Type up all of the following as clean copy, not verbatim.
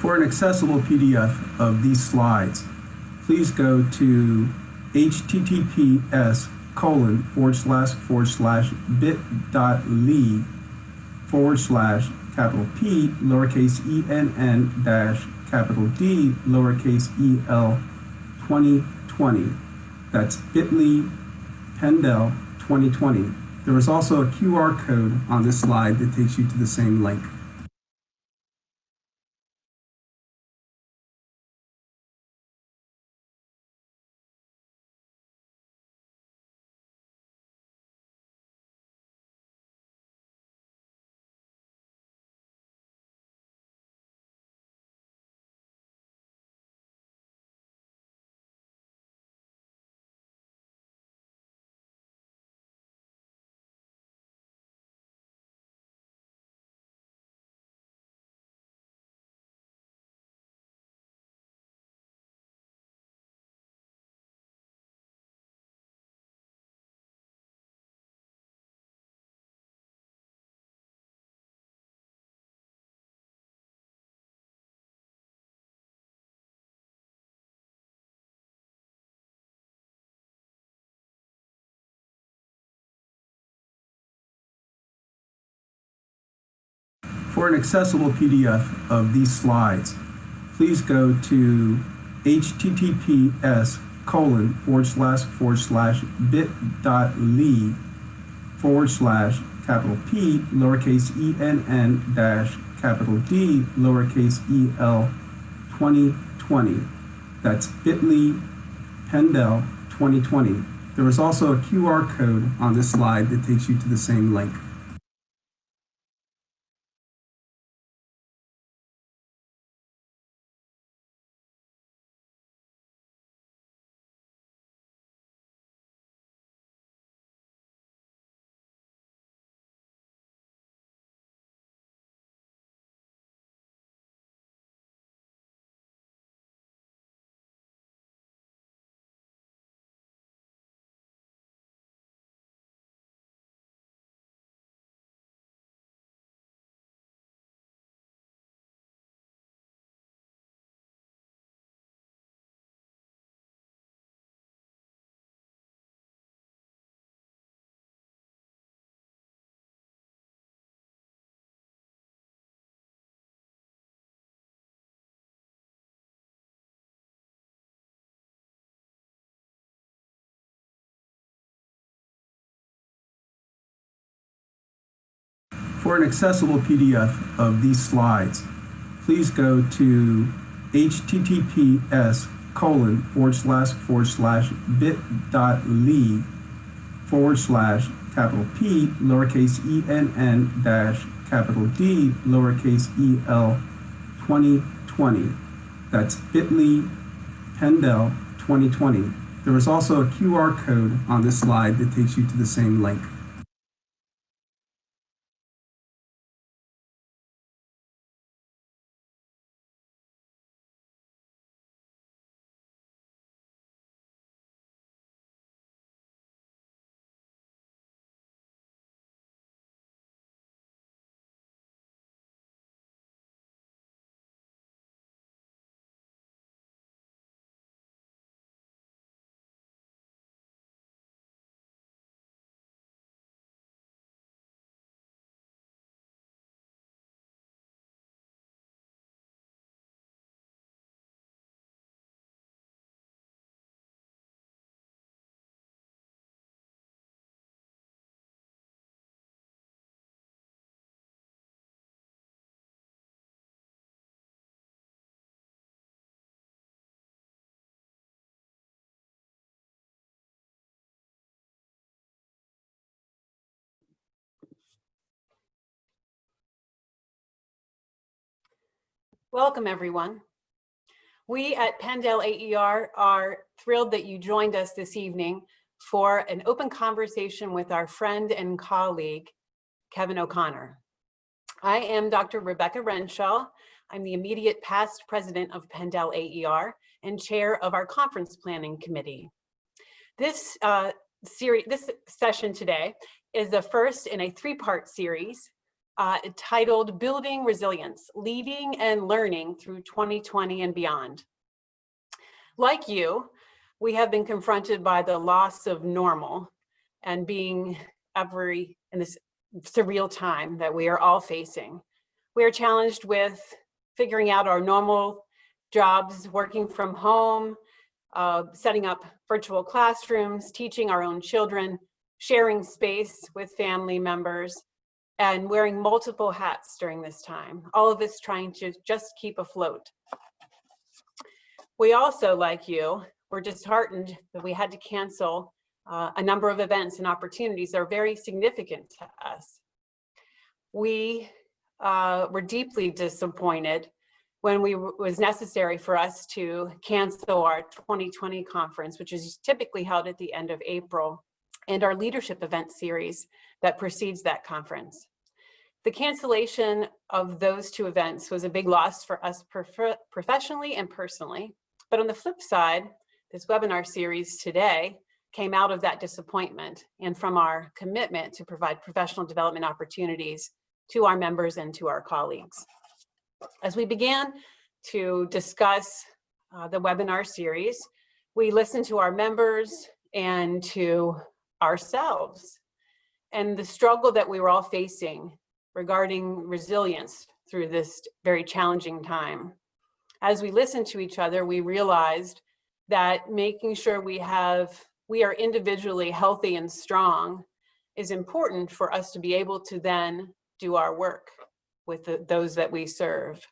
For an accessible PDF of these slides, please go to https://bit.ly/P lowercase enn dash capital D lowercase el 2020. That's bit.ly Pendel 2020. There is also a QR code on this slide that takes you to the same link. For an accessible PDF of these slides, please go to https://bit.ly/P lowercase enn dash capital D lowercase el 2020. That's bit.ly Pendel 2020. There is also a QR code on this slide that takes you to the same link. For an accessible PDF of these slides, please go to https://bit.ly/P lowercase enn dash capital D lowercase el 2020. That's bit.ly Pendel 2020. There is also a QR code on this slide that takes you to the same link. Welcome, everyone. We at Pendel AER are thrilled that you joined us this evening for an open conversation with our friend and colleague, Kevin O'Connor. I am Dr. Rebecca Renshaw. I'm the immediate past president of Pendel AER and chair of our conference planning committee. This session today is the first in a three-part series titled Building Resilience, Leading and Learning Through 2020 and Beyond. Like you, we have been confronted by the loss of normal and being in this surreal time that we are all facing. We are challenged with figuring out our normal jobs, working from home, setting up virtual classrooms, teaching our own children, sharing space with family members, and wearing multiple hats during this time. All of us trying to just keep afloat. We also, like you, were disheartened that we had to cancel a number of events and opportunities that are very significant to us. We were deeply disappointed when it was necessary for us to cancel our 2020 conference, which is typically held at the end of April, and our leadership event series that precedes that conference. The cancellation of those two events was a big loss for us professionally and personally. But on the flip side, this webinar series today came out of that disappointment and from our commitment to provide professional development opportunities to our members and to our colleagues. As we began to discuss the webinar series, we listened to our members and to ourselves and the struggle that we were all facing regarding resilience through this very challenging time. As we listened to each other, we realized that making sure we are individually healthy and strong is important for us to be able to then do our work with those that we serve.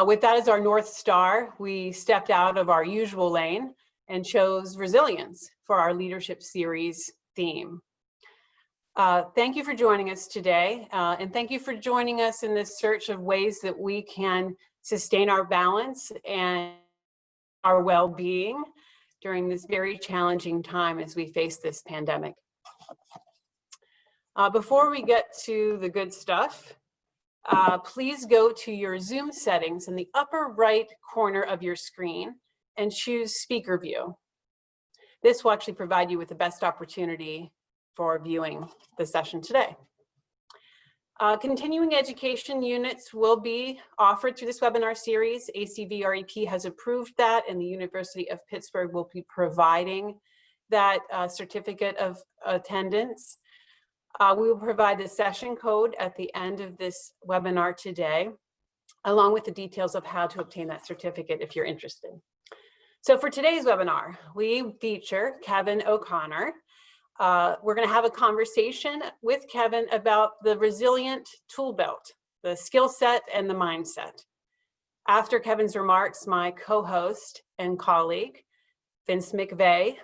With that as our North Star, we stepped out of our usual lane and chose resilience for our leadership series theme. Thank you for joining us today, and thank you for joining us in this search of ways that we can sustain our balance and our well-being during this very challenging time as we face this pandemic. Before we get to the good stuff, please go to your Zoom settings in the upper right corner of your screen and choose speaker view. This will actually provide you with the best opportunity for viewing the session today. Continuing education units will be offered through this webinar series. ACVREP has approved that, and the University of Pittsburgh will be providing that certificate of attendance. We will provide the session code at the end of this webinar today, along with the details of how to obtain that certificate if you're interested. So for today's webinar, we feature Kevin O'Connor. We're going to have a conversation with Kevin about the resilient tool belt, the skill set and the mindset. After Kevin's remarks, my co-host and colleague, Vince McVeigh,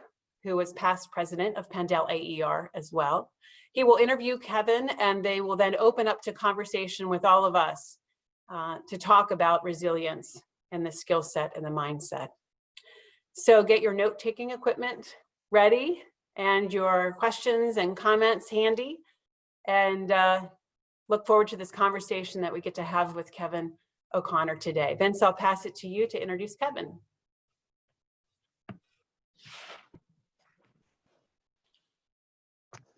who was past president of Penn AER as well, he will interview Kevin, and they will then open up to conversation with all of us to talk about resilience and the skill set and the mindset. So get your note-taking equipment ready and your questions and comments handy, and look forward to this conversation that we get to have with Kevin O'Connor today. Vince, I'll pass it to you to introduce Kevin.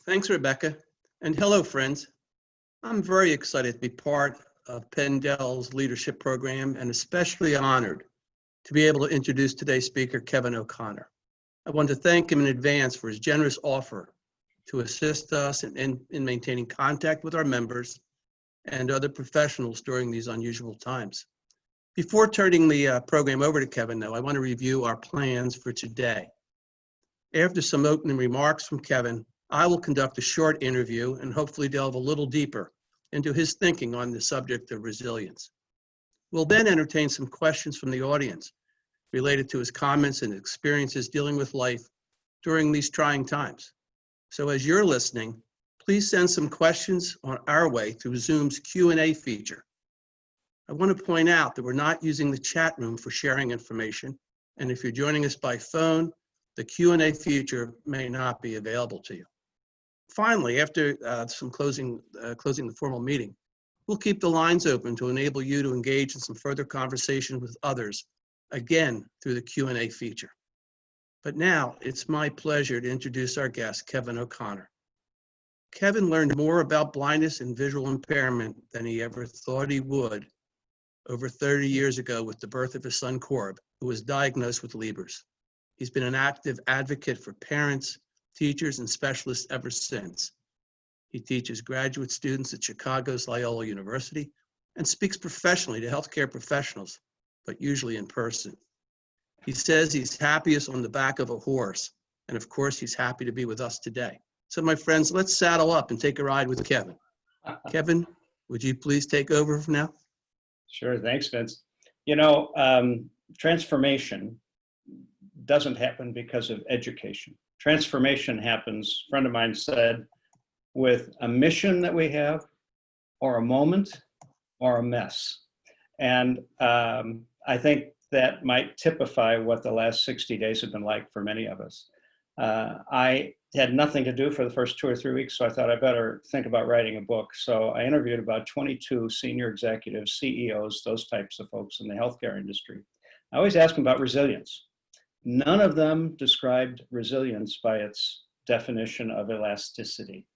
Thanks, Rebecca, and hello, friends. I'm very excited to be part of Penn-Dell's leadership program and especially honored to be able to introduce today's speaker, Kevin O'Connor. I want to thank him in advance for his generous offer to assist us in maintaining contact with our members and other professionals during these unusual times. Before turning the program over to Kevin, though, I want to review our plans for today. After some opening remarks from Kevin, I will conduct a short interview and hopefully delve a little deeper into his thinking on the subject of resilience. We'll then entertain some questions from the audience related to his comments and experiences dealing with life during these trying times. So as you're listening, please send some questions on our way through Zoom's Q&A feature. I want to point out that we're not using the chat room for sharing information, and if you're joining us by phone, the Q&A feature may not be available to you. Finally, after some closing the formal meeting, we'll keep the lines open to enable you to engage in some further conversation with others, again through the Q&A feature. But now it's my pleasure to introduce our guest, Kevin O'Connor. Kevin learned more about blindness and visual impairment than he ever thought he would over 30 years ago with the birth of his son, Corb, who was diagnosed with Leber's. He's been an active advocate for parents, teachers, and specialists ever since. He teaches graduate students at Chicago's Loyola University and speaks professionally to healthcare professionals, but usually in person. He says he's happiest on the back of a horse, and of course, he's happy to be with us today. So my friends, let's saddle up and take a ride with Kevin. Kevin, would you please take over for now? Sure, thanks, Vince. Transformation doesn't happen because of education. Transformation happens, a friend of mine said, with a mission that we have, or a moment, or a mess. And I think that might typify what the last 60 days have been like for many of us. I had nothing to do for the first 2 or 3 weeks, so I thought I better think about writing a book. So I interviewed about 22 senior executives, CEOs, those types of folks in the healthcare industry. I always ask them about resilience. None of them described resilience by its definition of elasticity.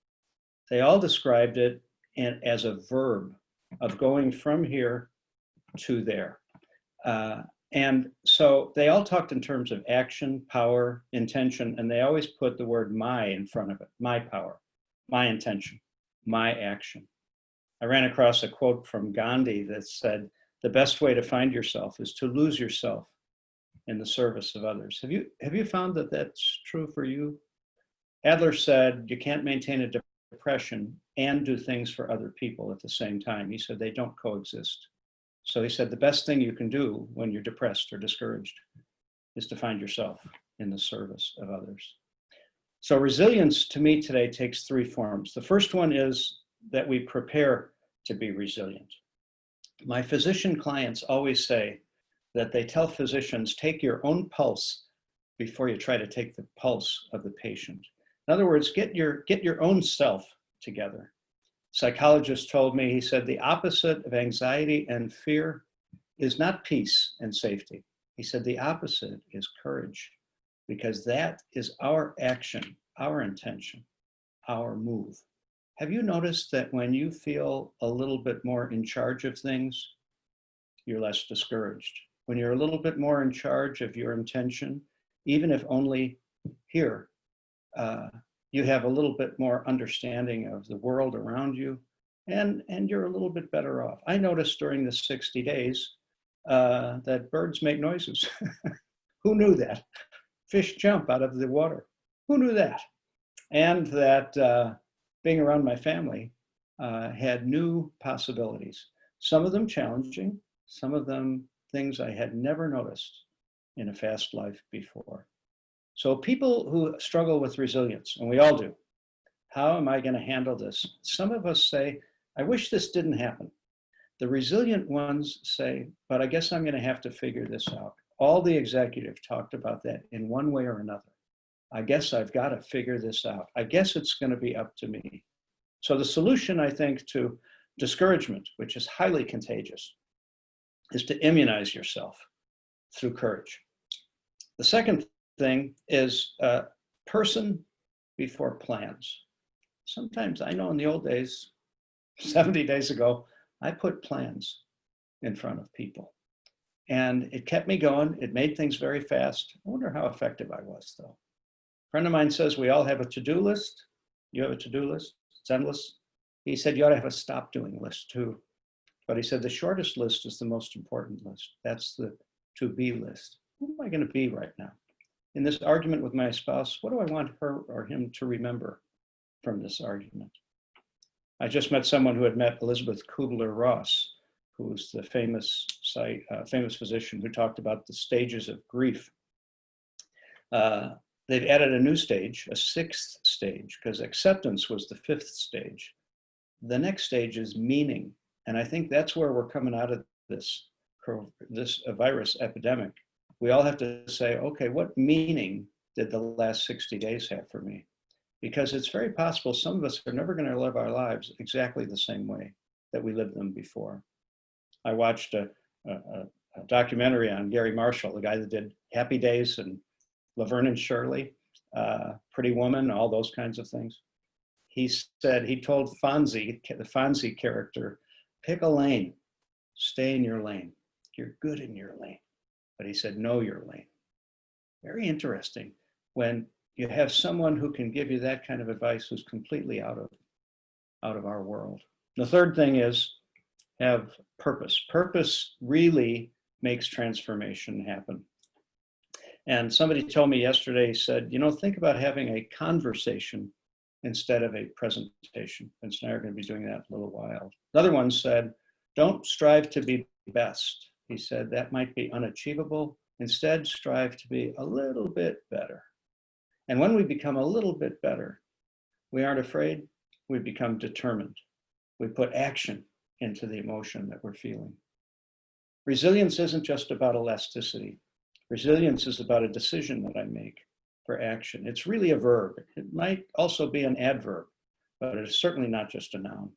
They all described it as a verb of going from here to there. And so they all talked in terms of action, power, intention, and they always put the word my in front of it. My power, my intention, my action. I ran across a quote from Gandhi that said, the best way to find yourself is to lose yourself in the service of others. Have you found that that's true for you? Adler said, you can't maintain a depression and do things for other people at the same time. He said, they don't coexist. So he said, the best thing you can do when you're depressed or discouraged is to find yourself in the service of others. So resilience to me today takes 3 forms. The first one is that we prepare to be resilient. My physician clients always say that they tell physicians, take your own pulse before you try to take the pulse of the patient. In other words, get your own self together. Psychologist told me, he said, the opposite of anxiety and fear is not peace and safety. He said, the opposite is courage, because that is our action, our intention, our move. Have you noticed that when you feel a little bit more in charge of things, you're less discouraged? When you're a little bit more in charge of your intention, even if only here, you have a little bit more understanding of the world around you, and you're a little bit better off. I noticed during the 60 days that birds make noises. Who knew that? Fish jump out of the water. Who knew that? And that being around my family had new possibilities. Some of them challenging, some of them things I had never noticed in a fast life before. So people who struggle with resilience, and we all do, how am I going to handle this? Some of us say, I wish this didn't happen. The resilient ones say, but I guess I'm going to have to figure this out. All the executives talked about that in one way or another. I guess I've got to figure this out. I guess it's going to be up to me. So the solution, I think, to discouragement, which is highly contagious, is to immunize yourself through courage. The second thing is person before plans. Sometimes I know in the old days, 70 days ago, I put plans in front of people. And it kept me going. It made things very fast. I wonder how effective I was, though. A friend of mine says we all have a to-do list. You have a to-do list? It's endless. He said you ought to have a stop doing list, too. But he said the shortest list is the most important list. That's the to-be list. Who am I going to be right now? In this argument with my spouse, what do I want her or him to remember from this argument? I just met someone who had met Elizabeth Kubler-Ross, who was the famous physician who talked about the stages of grief. They've added a new stage, a 6th stage, because acceptance was the 5th stage. The next stage is meaning. And I think that's where we're coming out of this virus epidemic. We all have to say, okay, what meaning did the last 60 days have for me? Because it's very possible some of us are never going to live our lives exactly the same way that we lived them before. I watched a documentary on Gary Marshall, the guy that did Happy Days and Laverne and Shirley, Pretty Woman, all those kinds of things. he said, he told Fonzie, the Fonzie character, pick a lane, stay in your lane. You're good in your lane. But he said, know your lane. Very interesting when you have someone who can give you that kind of advice who's completely out of our world. The third thing is have purpose. Purpose really makes transformation happen. And somebody told me yesterday, said, you know, think about having a conversation instead of a presentation. And so now we're going to be doing that in a little while. Another one said, don't strive to be best. He said that might be unachievable. Instead, strive to be a little bit better. And when we become a little bit better, we aren't afraid, we become determined. We put action into the emotion that we're feeling. Resilience isn't just about elasticity. Resilience is about a decision that I make for action. It's really a verb. It might also be an adverb, but it is certainly not just a noun.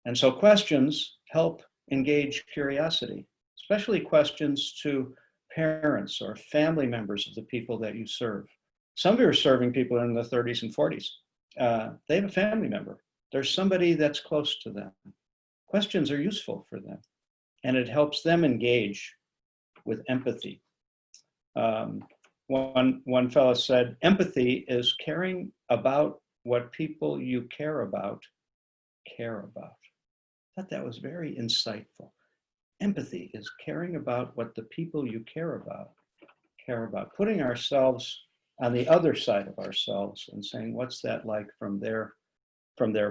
And so questions help engage curiosity, especially questions to parents or family members of the people that you serve. Some of you are serving people in the 30s and 40s. They have a family member. There's somebody that's close to them. Questions are useful for them, and it helps them engage with empathy. One fellow said, empathy is caring about what people you care about care about. I thought that was very insightful. Empathy is caring about what the people you care about, putting ourselves on the other side of ourselves and saying, what's that like from their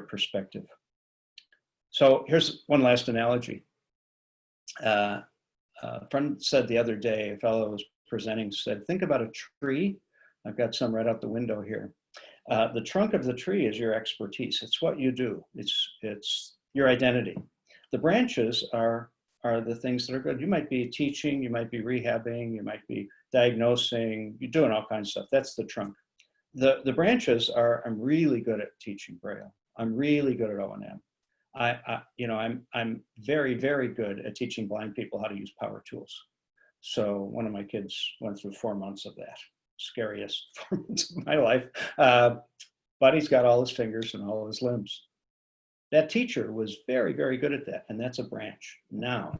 perspective? So here's one last analogy. A friend said the other day, a fellow was presenting, said, think about a tree. I've got some right out the window here. The trunk of the tree is your expertise. It's what you do. It's your identity. The branches are the things that are good. You might be teaching, you might be rehabbing, you might be diagnosing, you're doing all kinds of stuff. That's the trunk. The branches are, I'm really good at teaching Braille. I'm really good at O&M. I'm very, very good at teaching blind people how to use power tools. So one of my kids went through 4 months of that, scariest 4 months of my life. But he's got all his fingers and all his limbs. That teacher was very, very good at that, and that's a branch. Now,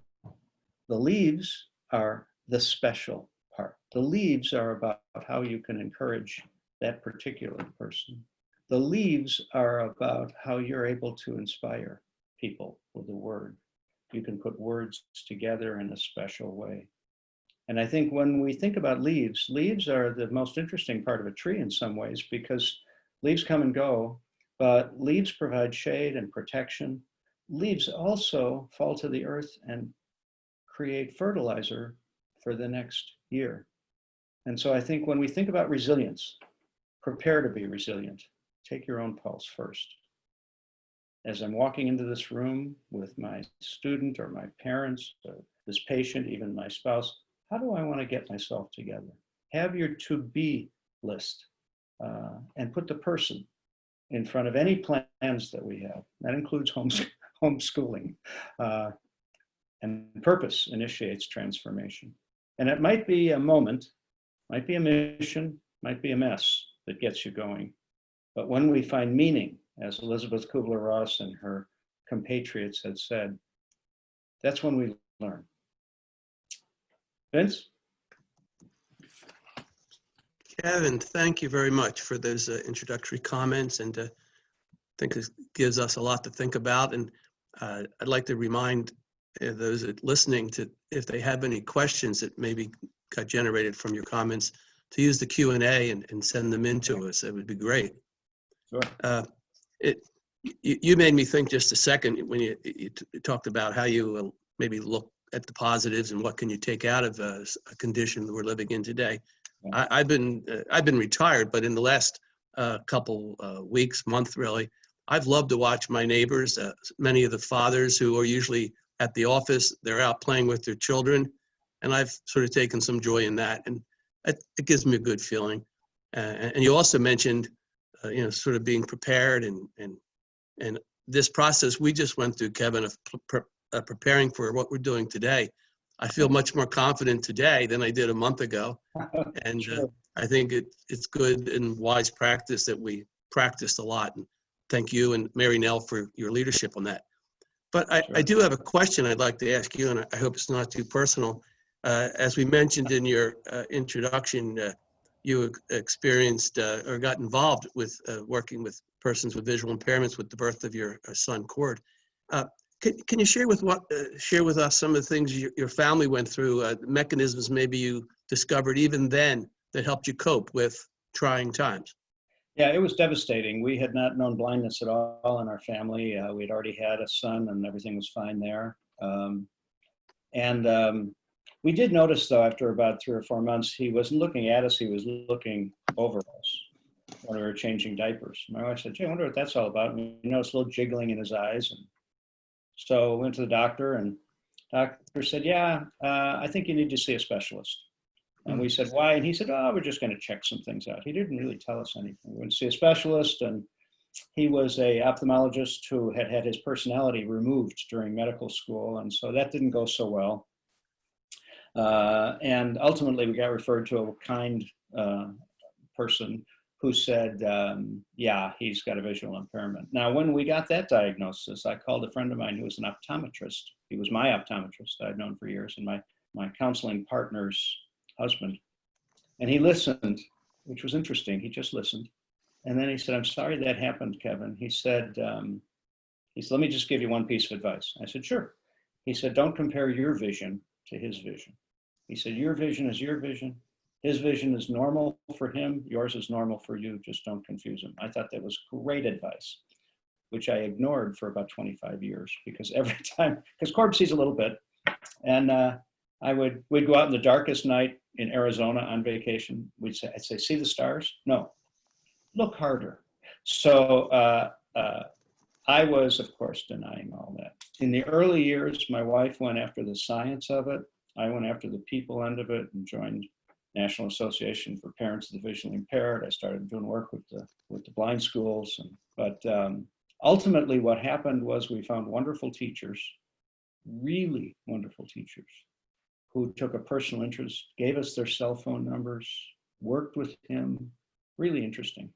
the leaves are the special part. The leaves are about how you can encourage that particular person. The leaves are about how you're able to inspire people with a word. You can put words together in a special way. And I think when we think about leaves, leaves are the most interesting part of a tree in some ways, because leaves come and go, but leaves provide shade and protection. Leaves also fall to the earth and create fertilizer for the next year. And so I think when we think about resilience, prepare to be resilient. Take your own pulse first. As I'm walking into this room with my student or my parents, or this patient, even my spouse, how do I want to get myself together? Have your to-be list and put the person in front of any plans that we have. That includes homeschooling. And purpose initiates transformation. And it might be a moment, might be a mission, might be a mess that gets you going. But when we find meaning, as Elizabeth Kubler-Ross and her compatriots had said, that's when we learn. Vince? Kevin, thank you very much for those introductory comments, and I think this gives us a lot to think about. And I'd like to remind those listening to, if they have any questions that maybe got generated from your comments, to use the Q&A and send them in to us. It would be great. Sure. You made me think just a second when you talked about how you maybe look at the positives and what can you take out of a condition that we're living in today. Yeah. I've been retired, but in the last couple weeks, month really, I've loved to watch my neighbors. Many of the fathers who are usually at the office, they're out playing with their children, and I've sort of taken some joy in that, and it gives me a good feeling. And you also mentioned, sort of being prepared and this process we just went through, Kevin, of preparing for what we're doing today. I feel much more confident today than I did a month ago. And sure. I think it's good and wise practice that we practiced a lot. And thank you and Mary Nell for your leadership on that. But I Sure. do have a question I'd like to ask you, and I hope it's not too personal. As we mentioned in your introduction, you experienced or got involved with working with persons with visual impairments with the birth of your son, Cord. Can you share with us some of the things your family went through, mechanisms maybe you discovered even then that helped you cope with trying times? Yeah, it was devastating. We had not known blindness at all in our family. We'd already had a son and everything was fine there. We did notice though, after about 3 or 4 months, he wasn't looking at us, he was looking over us when we were changing diapers. My wife said, gee, I wonder what that's all about. And we noticed a little jiggling in his eyes. And so went to the doctor and doctor said, yeah, I think you need to see a specialist. And we said, why? And he said, oh, we're just going to check some things out. He didn't really tell us anything. We went to see a specialist, and he was a ophthalmologist who had had his personality removed during medical school. And so that didn't go so well. And ultimately we got referred to a kind person who said, yeah, he's got a visual impairment. Now, when we got that diagnosis, I called a friend of mine who was an optometrist. He was my optometrist I'd known for years, and my counseling partner's husband. And he listened, which was interesting. He just listened. And then he said, I'm sorry that happened, Kevin. He said, let me just give you one piece of advice. I said, sure. He said, don't compare your vision to his vision. He said, your vision is your vision. His vision is normal for him. Yours is normal for you. Just don't confuse him. I thought that was great advice, which I ignored for about 25 years because every time, because Corb sees a little bit, and we'd go out in the darkest night in Arizona on vacation. I'd say, see the stars? No, look harder. So I was, of course, denying all that. In the early years, my wife went after the science of it. I went after the people end of it and joined National Association for Parents of the Visually Impaired. I started doing work with the blind schools. But ultimately what happened was we found wonderful teachers, really wonderful teachers, who took a personal interest, gave us their cell phone numbers, worked with him, really interesting.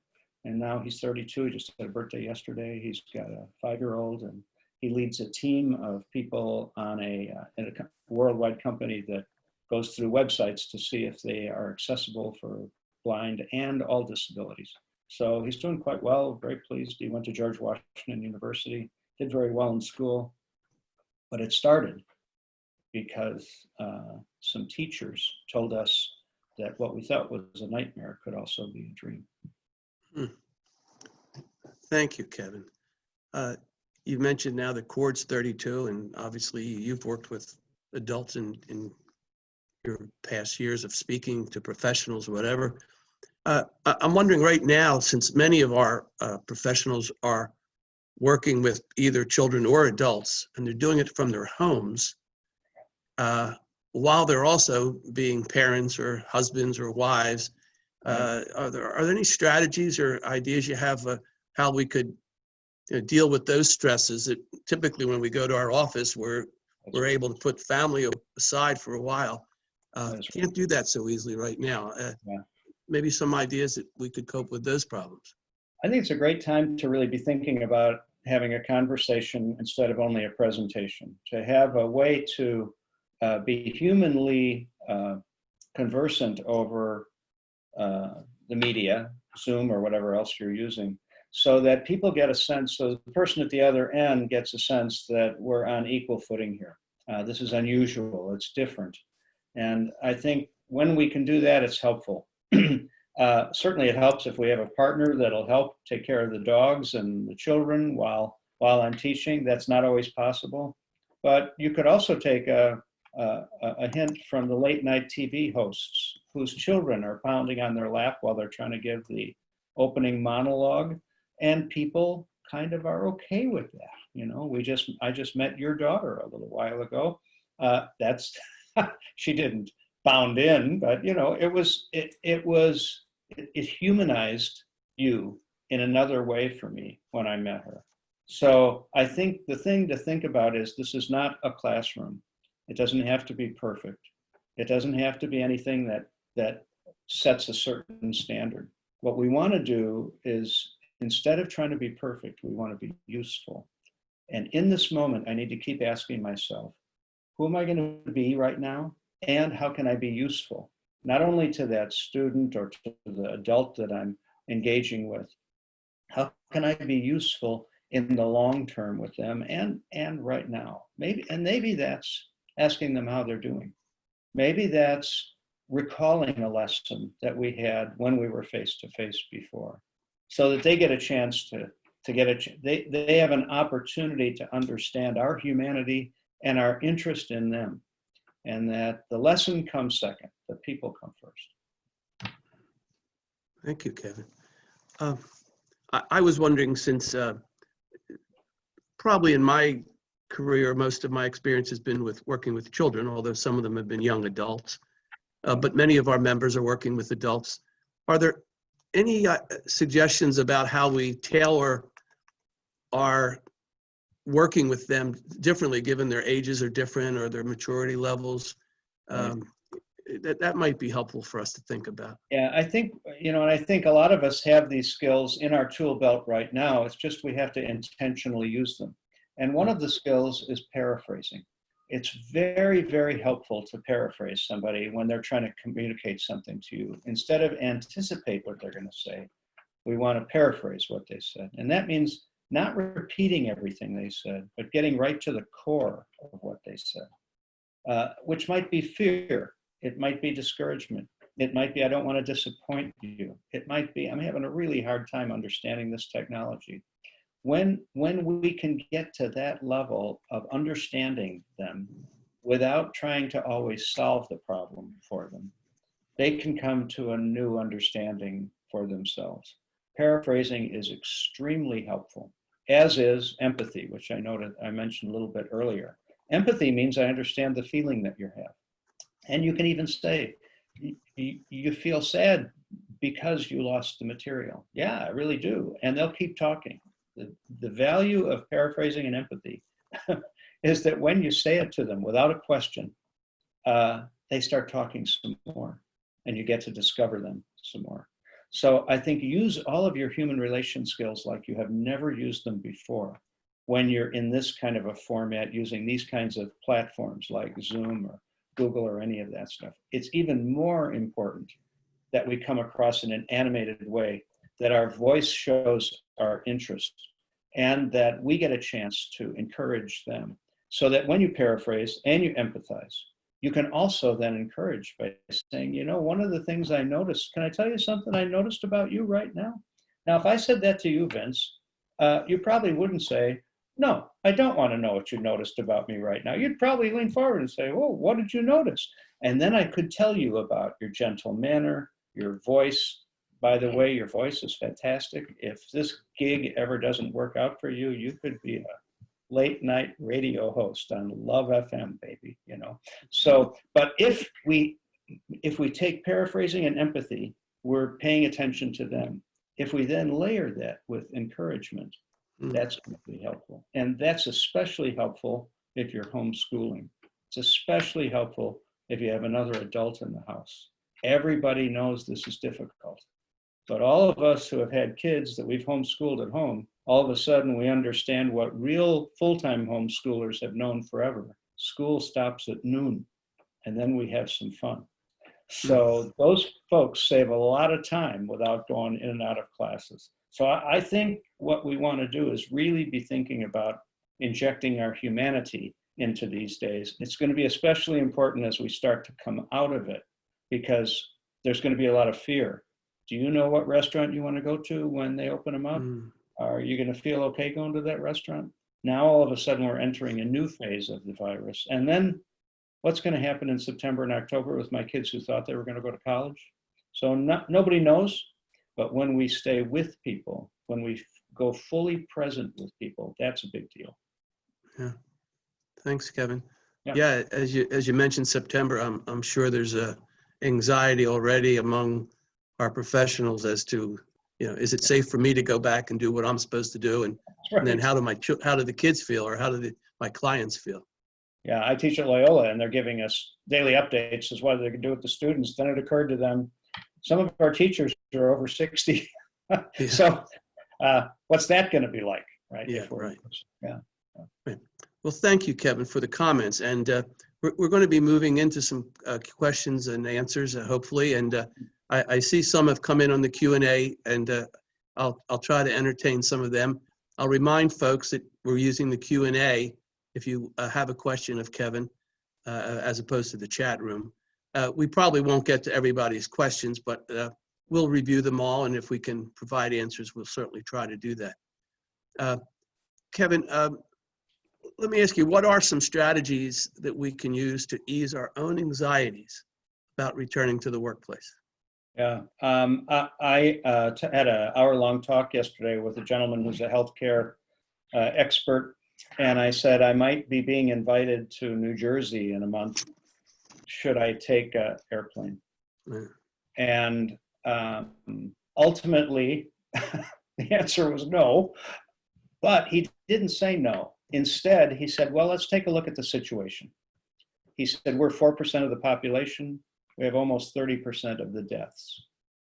And now he's 32, he just had a birthday yesterday. He's got a 5-year-old, and he leads a team of people on in a worldwide company that goes through websites to see if they are accessible for blind and all disabilities. So he's doing quite well, very pleased. He went to George Washington University, did very well in school, but it started because some teachers told us that what we thought was a nightmare could also be a dream. Thank you, Kevin. You mentioned now that Cord's 32, and obviously you've worked with adults in your past years of speaking to professionals, whatever. I'm wondering right now, since many of our professionals are working with either children or adults, and they're doing it from their homes, while they're also being parents or husbands or wives, are there any strategies or ideas you have how we could deal with those stresses that typically when we go to our office, we're able to put family aside for a while. Can't do that so easily right now. Maybe some ideas that we could cope with those problems. I think it's a great time to really be thinking about having a conversation instead of only a presentation, to have a way to be humanly conversant over the media, Zoom or whatever else you're using, so that people get a sense, so the person at the other end gets a sense that we're on equal footing here. This is unusual, it's different. And I think when we can do that, it's helpful. Certainly it helps if we have a partner that'll help take care of the dogs and the children while I'm teaching. That's not always possible. But you could also take a hint from the late night TV hosts whose children are pounding on their lap while they're trying to give the opening monologue, and people kind of are okay with that. You know, I just met your daughter a little while ago. That's she didn't bound in, but you know, it humanized you in another way for me when I met her. So I think the thing to think about is this is not a classroom. It doesn't have to be perfect. It doesn't have to be anything that sets a certain standard. What we want to do is instead of trying to be perfect, we want to be useful. And in this moment, I need to keep asking myself, who am I going to be right now? And how can I be useful? Not only to that student or to the adult that I'm engaging with, how can I be useful in the long term with them and right now? Maybe that's asking them how they're doing. Maybe that's recalling a lesson that we had when we were face to face before, so that they get a chance to get they have an opportunity to understand our humanity and our interest in them, and that the lesson comes second, the people come first. Thank you, Kevin. I was wondering, since probably in my career, most of my experience has been with working with children, although some of them have been young adults, but many of our members are working with adults. Are there any suggestions about how we tailor our working with them differently, given their ages are different or their maturity levels? That might be helpful for us to think about. Yeah, I think, and I think a lot of us have these skills in our tool belt right now. It's just we have to intentionally use them. And one of the skills is paraphrasing. It's very, very helpful to paraphrase somebody when they're trying to communicate something to you. Instead of anticipate what they're going to say, we want to paraphrase what they said. And that means not repeating everything they said, but getting right to the core of what they said, which might be fear. It might be discouragement. It might be, I don't want to disappoint you. It might be, I'm having a really hard time understanding this technology. When we can get to that level of understanding them without trying to always solve the problem for them, they can come to a new understanding for themselves. Paraphrasing is extremely helpful, as is empathy, which I mentioned a little bit earlier. Empathy means I understand the feeling that you have. And you can even say, you feel sad because you lost the material. Yeah, I really do. And they'll keep talking. The value of paraphrasing and empathy is that when you say it to them without a question, they start talking some more, and you get to discover them some more. So I think use all of your human relation skills like you have never used them before when you're in this kind of a format using these kinds of platforms like Zoom or Google or any of that stuff. It's even more important that we come across in an animated way, that our voice shows our interest, and that we get a chance to encourage them, so that when you paraphrase and you empathize, you can also then encourage by saying, one of the things I noticed, can I tell you something I noticed about you right now? Now, if I said that to you, Vince, you probably wouldn't say, no, I don't want to know what you noticed about me right now. You'd probably lean forward and say, oh, what did you notice? And then I could tell you about your gentle manner, your voice. By the way, your voice is fantastic. If this gig ever doesn't work out for you, you could be a late night radio host on Love FM, baby, So, but if we take paraphrasing and empathy, we're paying attention to them. If we then layer that with encouragement, that's going to be helpful. And that's especially helpful if you're homeschooling. It's especially helpful if you have another adult in the house. Everybody knows this is difficult. But all of us who have had kids that we've homeschooled at home, all of a sudden we understand what real full-time homeschoolers have known forever. School stops at noon, and then we have some fun. So those folks save a lot of time without going in and out of classes. So I think what we want to do is really be thinking about injecting our humanity into these days. It's going to be especially important as we start to come out of it, because there's going to be a lot of fear. Do you know what restaurant you want to go to when they open them up? Are you going to feel okay going to that restaurant? Now, all of a sudden, we're entering a new phase of the virus. And then what's going to happen in September and October with my kids who thought they were going to go to college? So nobody knows. But when we stay with people, when we go fully present with people, that's a big deal. Yeah. Thanks, Kevin. Yeah, as you mentioned September, I'm sure there's a anxiety already among our professionals as to, is it safe for me to go back and do what I'm supposed to do? And then how do the kids feel, or how do my clients feel? Yeah, I teach at Loyola, and they're giving us daily updates as what they can do with the students. Then it occurred to them, some of our teachers are over 60. Yeah. So what's that going to be like, right? Yeah, If we're- right. Yeah. Well, thank you, Kevin, for the comments. And we're going to be moving into some questions and answers, hopefully. And I see some have come in on the Q&A, and I'll try to entertain some of them. I'll remind folks that we're using the Q&A if you have a question of Kevin, as opposed to the chat room. We probably won't get to everybody's questions, but we'll review them all. And if we can provide answers, we'll certainly try to do that. Kevin, let me ask you, what are some strategies that we can use to ease our own anxieties about returning to the workplace? Yeah, I had an hour-long talk yesterday with a gentleman who's a healthcare expert, and I said I might be being invited to New Jersey in a month. Should I take an airplane? Yeah. And ultimately, the answer was no, but he didn't say no. Instead, he said, well, let's take a look at the situation. He said, we're 4% of the population. We have almost 30% of the deaths.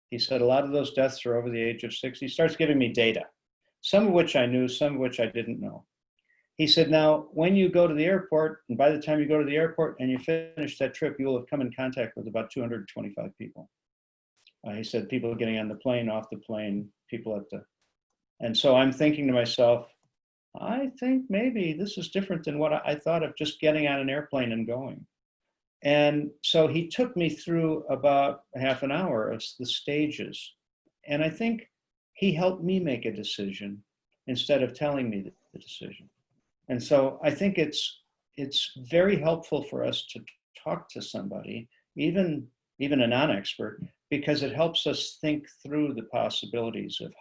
He said, a lot of those deaths are over the age of 60. He starts giving me data, some of which I knew, some of which I didn't know. He said, now, when you go to the airport, and by the time you go to the airport and you finish that trip, you will have come in contact with about 225 people. He said, people getting on the plane, off the plane, people at the, and so I'm thinking to myself, I think maybe this is different than what I thought of just getting on an airplane and going. And so he took me through about half an hour of the stages. And I think he helped me make a decision instead of telling me the decision. And so I think it's very helpful for us to talk to somebody, even a non-expert, because it helps us think through the possibilities of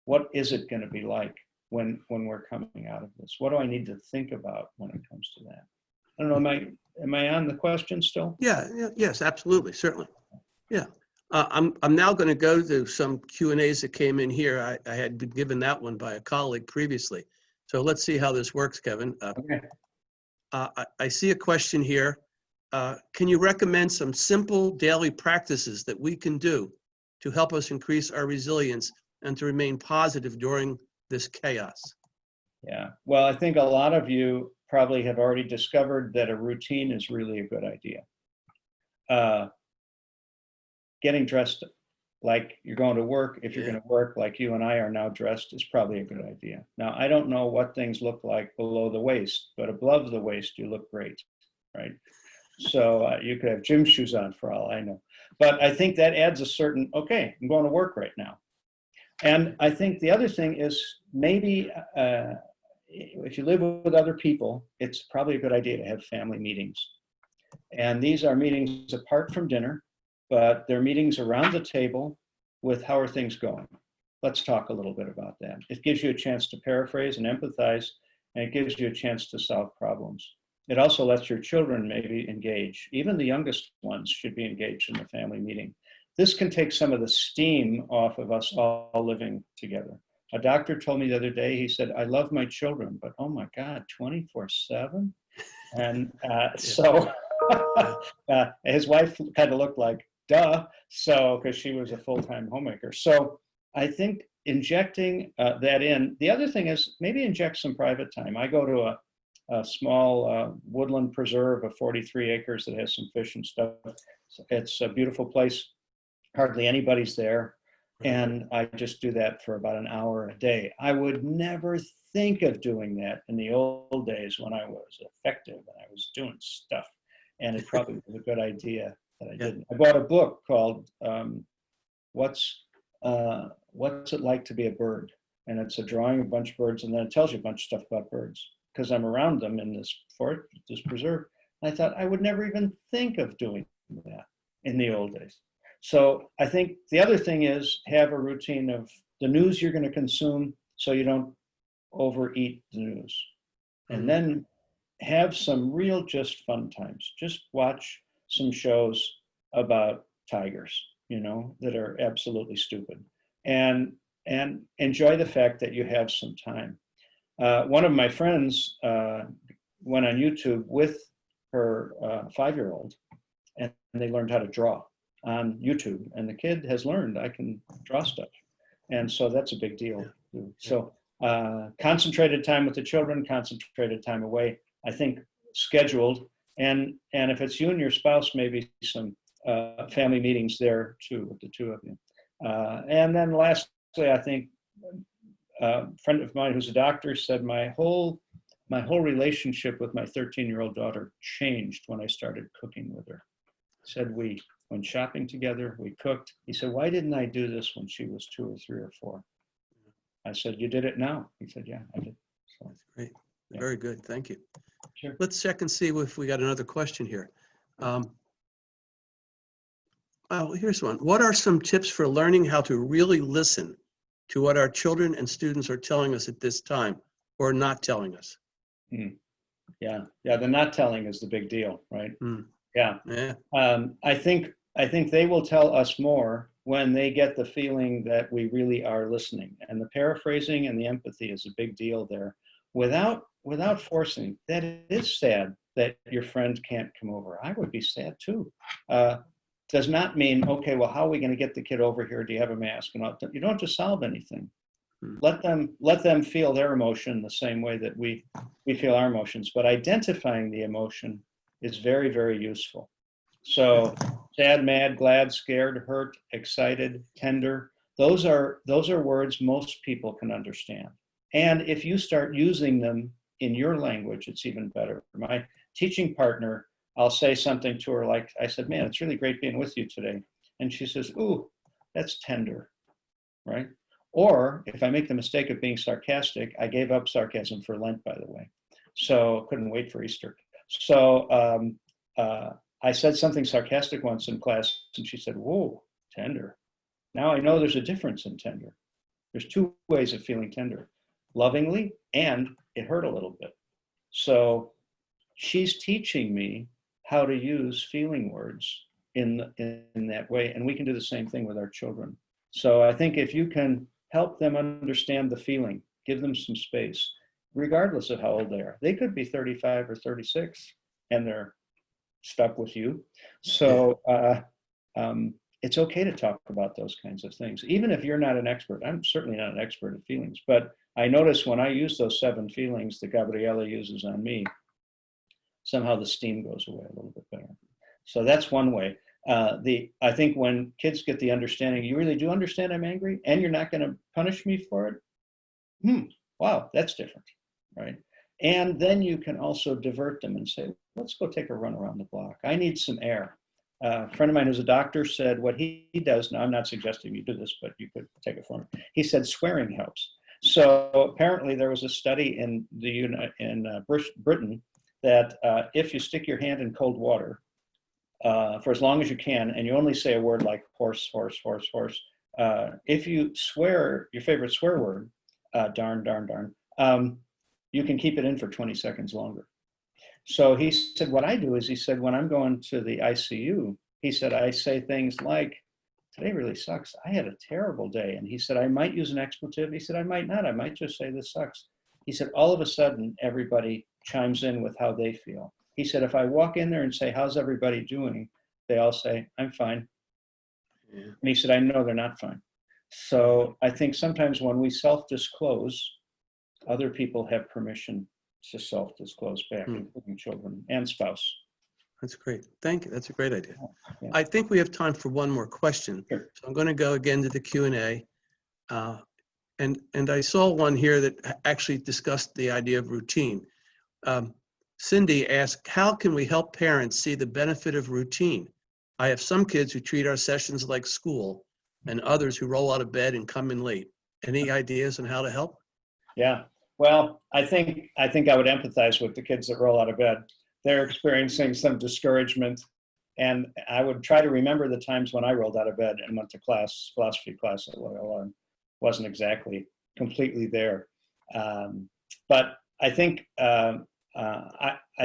what is it going to be like when we're coming out of this? What do I need to think about when it comes to that? I don't know, am I on the question still? Yeah, yes, absolutely, certainly. Yeah. I'm now going to go to some Q&As that came in here. I had been given that one by a colleague previously. So let's see how this works, Kevin. Okay. I see a question here. Can you recommend some simple daily practices that we can do to help us increase our resilience and to remain positive during this chaos? Yeah, well, I think a lot of you probably have already discovered that a routine is really a good idea. Getting dressed like you're going to work, if you're going to work like you and I are now dressed, is probably a good idea. Now, I don't know what things look like below the waist, but above the waist, you look great, right? So you could have gym shoes on for all I know. But I think that adds a certain, okay, I'm going to work right now. And I think the other thing is maybe if you live with other people, it's probably a good idea to have family meetings. And these are meetings apart from dinner, but they're meetings around the table with how are things going. Let's talk a little bit about that. It gives you a chance to paraphrase and empathize, and it gives you a chance to solve problems. It also lets your children maybe engage. Even the youngest ones should be engaged in the family meeting. This can take some of the steam off of us all living together. A doctor told me the other day, he said, I love my children, but oh my God, 24/7? And so his wife kind of looked like, duh, so, because she was a full-time homemaker. So I think injecting that in. The other thing is maybe inject some private time. I go to a small woodland preserve of 43 acres that has some fish and stuff. It's a beautiful place. Hardly anybody's there. And I just do that for about an hour a day. I would never think of doing that in the old days when I was effective and I was doing stuff. And it probably was a good idea that I didn't. I bought a book called What's It Like to Be a Bird? And it's a drawing of a bunch of birds, and then it tells you a bunch of stuff about birds because I'm around them in this fort, this preserve. And I thought I would never even think of doing that in the old days. So I think the other thing is have a routine of the news you're going to consume so you don't overeat the news. And then have some real just fun times. Just watch some shows about tigers, you know, that are absolutely stupid. And enjoy the fact that you have some time. One of my friends went on YouTube with her 5-year-old, and they learned how to draw on YouTube. And the kid has learned, I can draw stuff. And so that's a big deal. do. So concentrated time with the children, concentrated time away, I think scheduled. And if it's you and your spouse, maybe some family meetings there too, with the two of you. And then lastly, I think a friend of mine who's a doctor said my whole relationship with my 13-year-old daughter changed when I started cooking with her. He said we went shopping together, we cooked. He said, why didn't I do this when she was 2 or 3 or 4? I said, you did it now. He said, yeah, I did. So, That's great. Yeah. Very good. Thank you. Sure. Let's check and see if we got another question here. Oh, here's one. What are some tips for learning how to really listen to what our children and students are telling us at this time or not telling us? Yeah, the not telling is the big deal, right? Yeah. Yeah. I think they will tell us more when they get the feeling that we really are listening. And the paraphrasing and the empathy is a big deal there. Without forcing. That is sad that your friend can't come over. I would be sad too. Does not mean, okay, well, how are we going to get the kid over here? Do you have a mask? And all? You don't have to solve anything. Let them feel their emotion the same way that we feel our emotions. But identifying the emotion is very, very useful. So sad, mad, glad, scared, hurt, excited, tender. Those are words most people can understand. And if you start using them in your language, it's even better. My teaching partner, I'll say something to her like, I said, man, it's really great being with you today. And she says, ooh, that's tender, right? Or if I make the mistake of being sarcastic, I gave up sarcasm for Lent, by the way. So couldn't wait for Easter. So I said something sarcastic once in class and she said, whoa, tender. Now I know there's a difference in tender. There's 2 ways of feeling tender, lovingly and it hurt a little bit. So she's teaching me how to use feeling words in that way. And we can do the same thing with our children. So I think if you can help them understand the feeling, give them some space, regardless of how old they are. They could be 35 or 36 and they're stuck with you. So it's okay to talk about those kinds of things. Even if you're not an expert, I'm certainly not an expert at feelings, but I notice when I use those 7 feelings that Gabriella uses on me, somehow the steam goes away a little bit better. So that's one way. I think when kids get the understanding, you really do understand I'm angry and you're not going to punish me for it. Wow, that's different, right? And then you can also divert them and say, let's go take a run around the block. I need some air. A friend of mine who's a doctor said what he does, now I'm not suggesting you do this, but you could take it for him. He said swearing helps. So apparently there was a study in Britain that if you stick your hand in cold water for as long as you can, and you only say a word like horse, horse, horse, horse, if you swear your favorite swear word, darn, darn, darn, you can keep it in for 20 seconds longer. So he said, what I do is, he said, when I'm going to the ICU, he said, I say things like, today really sucks. I had a terrible day. And he said, I might use an expletive. He said, I might not. I might just say this sucks. He said, all of a sudden, everybody chimes in with how they feel. He said, if I walk in there and say, how's everybody doing? They all say, I'm fine. Yeah. And he said, I know they're not fine. So I think sometimes when we self-disclose, other people have permission to self-disclose back, including children and spouse. That's great. Thank you. That's a great idea. Yeah. I think we have time for one more question. Sure. So I'm going to go again to the Q&A. And I saw one here that actually discussed the idea of routine. Cindy asked, how can we help parents see the benefit of routine? I have some kids who treat our sessions like school and others who roll out of bed and come in late. Any ideas on how to help? Yeah. Well, I think I would empathize with the kids that roll out of bed. They're experiencing some discouragement, and I would try to remember the times when I rolled out of bed and went to class, philosophy class at Loyola, and wasn't exactly completely there. But I think I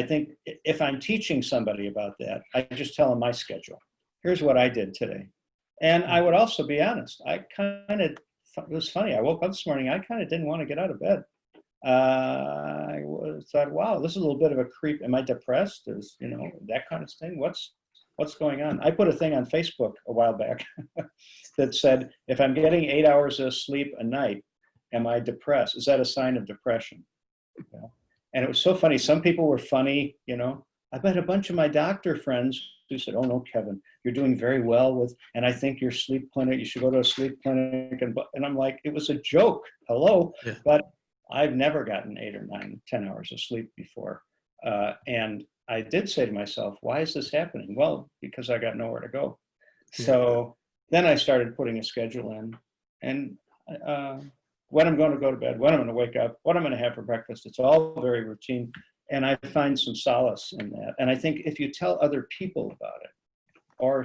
think if I'm teaching somebody about that, I just tell them my schedule. Here's what I did today, and I would also be honest. It was funny. I woke up this morning. I kind of didn't want to get out of bed. I thought, wow, this is a little bit of a creep. Am I depressed? Is, that kind of thing. What's going on? I put a thing on Facebook a while back that said, if I'm getting 8 hours of sleep a night, Am I depressed? Is that a sign of depression? You know? And it was so funny. Some people were funny, you know. I met a bunch of my doctor friends who said, "Oh no, Kevin, you're doing very well with, and I think your sleep clinic, you should go to a sleep clinic." And I'm like, it was a joke. Hello. Yeah. But I've never gotten 8 or 9, 10 hours of sleep before. And I did say to myself, why is this happening? Well, because I got nowhere to go. Yeah. So then I started putting a schedule in, and when I'm going to go to bed, when I'm going to wake up, what I'm going to have for breakfast. It's all very routine. And I find some solace in that. And I think if you tell other people about it, or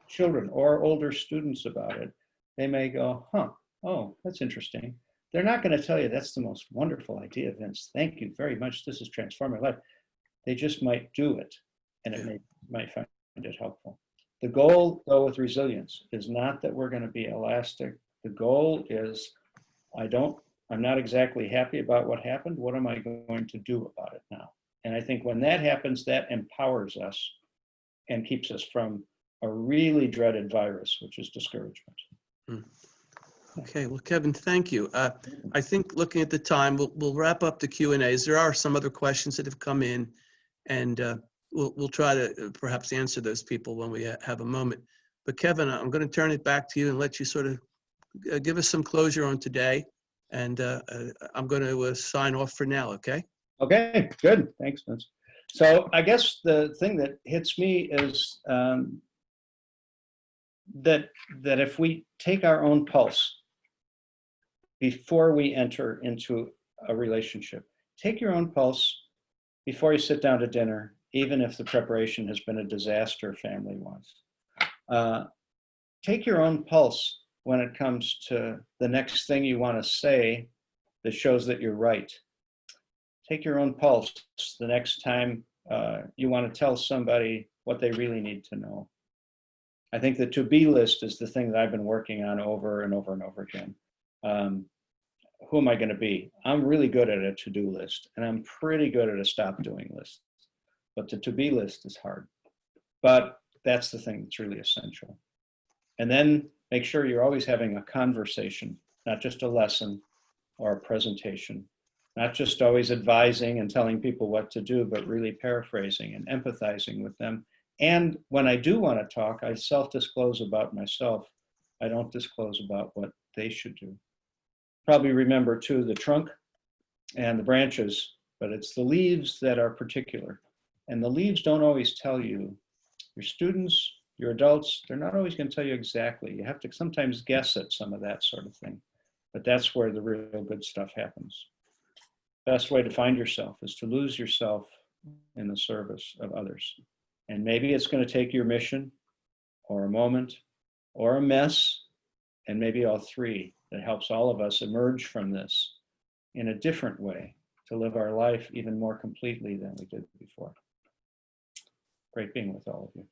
children or older students about it, they may go, huh, oh, that's interesting. They're not going to tell you, that's the most wonderful idea, Vince. Thank you very much. This has transformed my life. They just might do it, and it might find it helpful. The goal, though, with resilience is not that we're going to be elastic. The goal is, I'm not exactly happy about what happened. What am I going to do about it now? And I think when that happens, that empowers us and keeps us from a really dreaded virus, which is discouragement. Okay, well, Kevin, thank you. I think looking at the time, we'll wrap up the Q&As. There are some other questions that have come in, and we'll try to perhaps answer those people when we have a moment. But Kevin, I'm going to turn it back to you and let you sort of give us some closure on today. And I'm going to sign off for now, okay? Okay, good. Thanks, Vince. So I guess the thing that hits me is that if we take our own pulse before we enter into a relationship, take your own pulse before you sit down to dinner, even if the preparation has been a disaster family-wise. Take your own pulse when it comes to the next thing you want to say that shows that you're right. Take your own pulse the next time you want to tell somebody what they really need to know. I think the to-be list is the thing that I've been working on over and over and over again. Who am I going to be? I'm really good at a to-do list, and I'm pretty good at a stop-doing list. But the to-be list is hard. But that's the thing that's really essential. And then make sure you're always having a conversation, not just a lesson or a presentation. Not just always advising and telling people what to do, but really paraphrasing and empathizing with them. And when I do want to talk, I self-disclose about myself. I don't disclose about what they should do. Probably remember too, the trunk and the branches, but it's the leaves that are particular. And the leaves don't always tell you. Your students, your adults, they're not always going to tell you exactly. You have to sometimes guess at some of that sort of thing. But that's where the real good stuff happens. Best way to find yourself is to lose yourself in the service of others. And maybe it's going to take your mission or a moment or a mess, and maybe all three, that helps all of us emerge from this in a different way to live our life even more completely than we did before. Great being with all of you.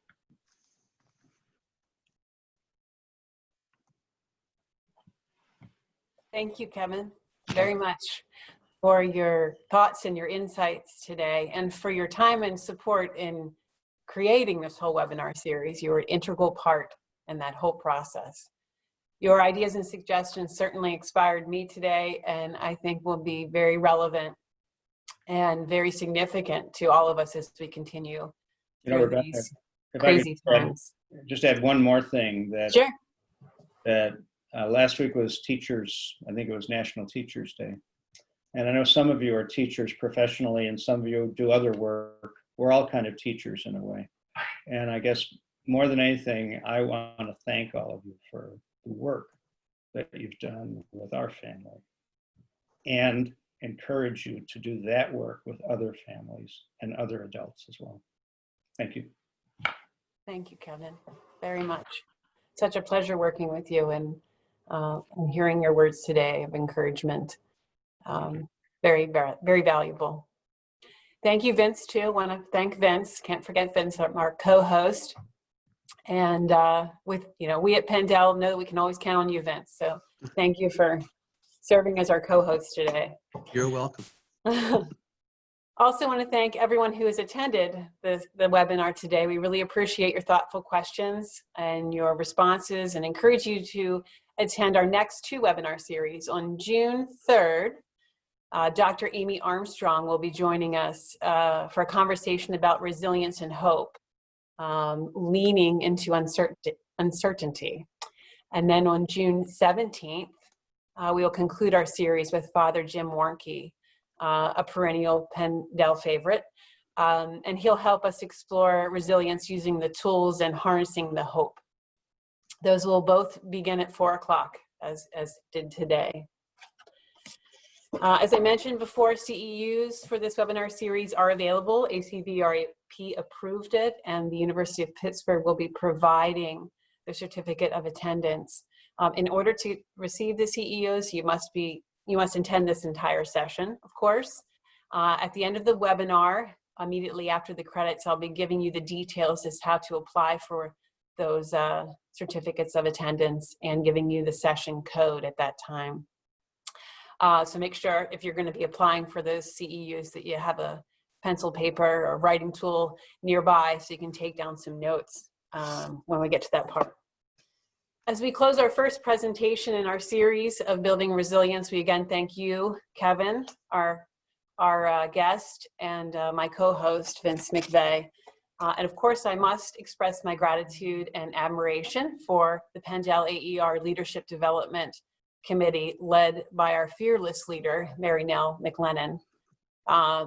Thank you, Kevin, very much for your thoughts and your insights today, and for your time and support in creating this whole webinar series. You were an integral part in that whole process. Your ideas and suggestions certainly inspired me today, and I think will be very relevant and very significant to all of us as we continue through these crazy times. Just add one more thing that, sure. That last week was teachers, I think it was National Teachers Day. And I know some of you are teachers professionally and some of you do other work. We're all kind of teachers in a way. And I guess more than anything, I want to thank all of you for the work that you've done with our family and encourage you to do that work with other families and other adults as well. Thank you. Thank you, Kevin, very much. Such a pleasure working with you and hearing your words today of encouragement. Very, very valuable. Thank you, Vince, too. I want to thank Vince. Can't forget Vince, our co-host. And we at Pendel know that we can always count on you, Vince. So thank you for serving as our co-host today. You're welcome. Also want to thank everyone who has attended the webinar today. We really appreciate your thoughtful questions and your responses, and encourage you to attend our next 2 webinar series. On June 3rd, Dr. Amy Armstrong will be joining us for a conversation about resilience and hope, leaning into uncertainty. And then on June 17th, we will conclude our series with Father Jim Warnke, a perennial Pendel favorite, and he'll help us explore resilience using the tools and harnessing the hope. Those will both begin at 4 o'clock, as did today. As I mentioned before, CEUs for this webinar series are available. ACVRP approved it, and the University of Pittsburgh will be providing the certificate of attendance. In order to receive the CEUs, you must attend this entire session, of course. At the end of the webinar, immediately after the credits, I'll be giving you the details as how to apply for those certificates of attendance and giving you the session code at that time. So make sure if you're going to be applying for those CEUs that you have a pencil, paper, or writing tool nearby so you can take down some notes when we get to that part. As we close our first presentation in our series of Building Resilience, we again thank you, Kevin, our guest, and my co-host, Vince McVeigh. And of course, I must express my gratitude and admiration for the Pendel AER Leadership Development Committee led by our fearless leader, Mary Nell McLennan.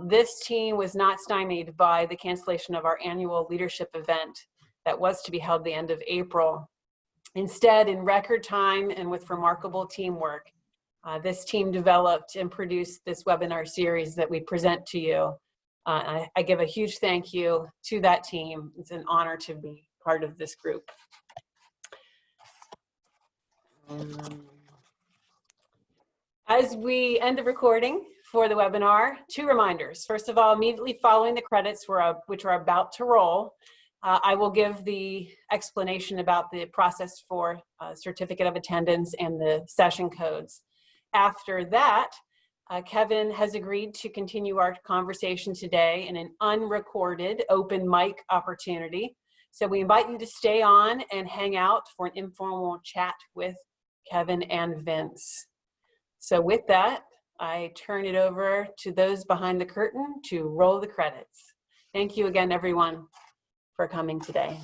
This team was not stymied by the cancellation of our annual leadership event that was to be held the end of April. Instead, in record time and with remarkable teamwork, this team developed and produced this webinar series that we present to you. I give a huge thank you to that team. It's an honor to be part of this group. As we end the recording for the webinar, 2 reminders. First of all, immediately following the credits, which are about to roll, I will give the explanation about the process for certificate of attendance and the session codes. After that, Kevin has agreed to continue our conversation today in an unrecorded open mic opportunity. So we invite you to stay on and hang out for an informal chat with Kevin and Vince. So with that, I turn it over to those behind the curtain to roll the credits. Thank you again, everyone, for coming today.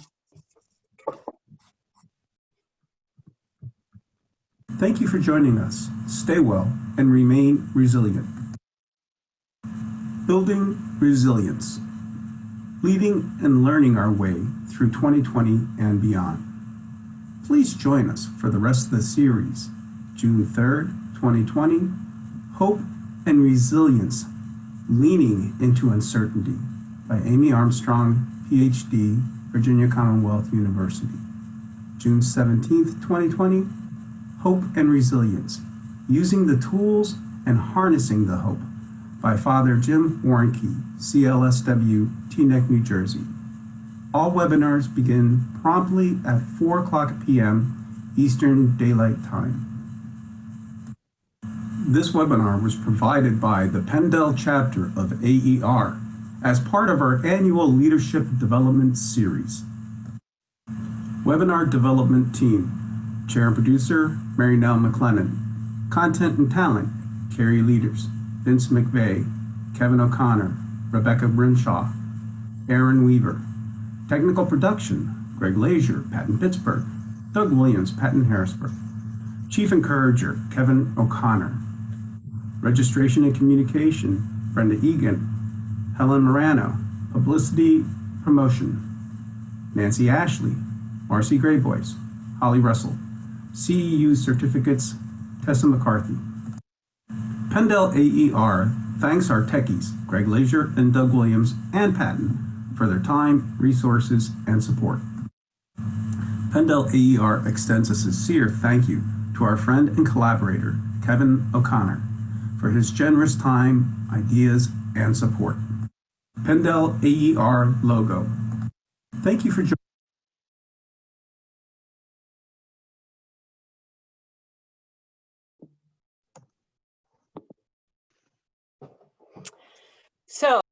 Thank you for joining us. Stay well and remain resilient. Building resilience, leading and learning our way through 2020 and beyond. Please join us for the rest of the series, June 3rd, 2020, Hope and Resilience, Leaning into Uncertainty by Amy Armstrong, PhD, Virginia Commonwealth University. June 17th, 2020, Hope and Resilience, Using the Tools and Harnessing the Hope by Father Jim Warnke, CLSW, Teaneck, New Jersey. All webinars begin promptly at 4 o'clock p.m. Eastern Daylight Time. This webinar was provided by the Pendel chapter of AER as part of our annual Leadership Development Series. Webinar Development Team, Chair and Producer, Mary Nell McLennan. Content and Talent, Carrie Leaders, Vince McVeigh, Kevin O'Connor, Rebecca Brinshaw, Aaron Weaver. Technical Production, Greg Lazier, Patton Pittsburgh, Doug Williams, Patton Harrisburg. Chief Encourager, Kevin O'Connor. Registration and Communication, Brenda Egan, Helen Morano. Publicity Promotion, Nancy Ashley, Marcy Grayboys, Holly Russell. CEU Certificates, Tessa McCarthy. Pendel AER thanks our techies, Greg Lazier and Doug Williams and Patton, for their time, resources, and support. Pendel AER extends a sincere thank you to our friend and collaborator, Kevin O'Connor, for his generous time, ideas, and support. Pendel AER logo. Thank you for joining. So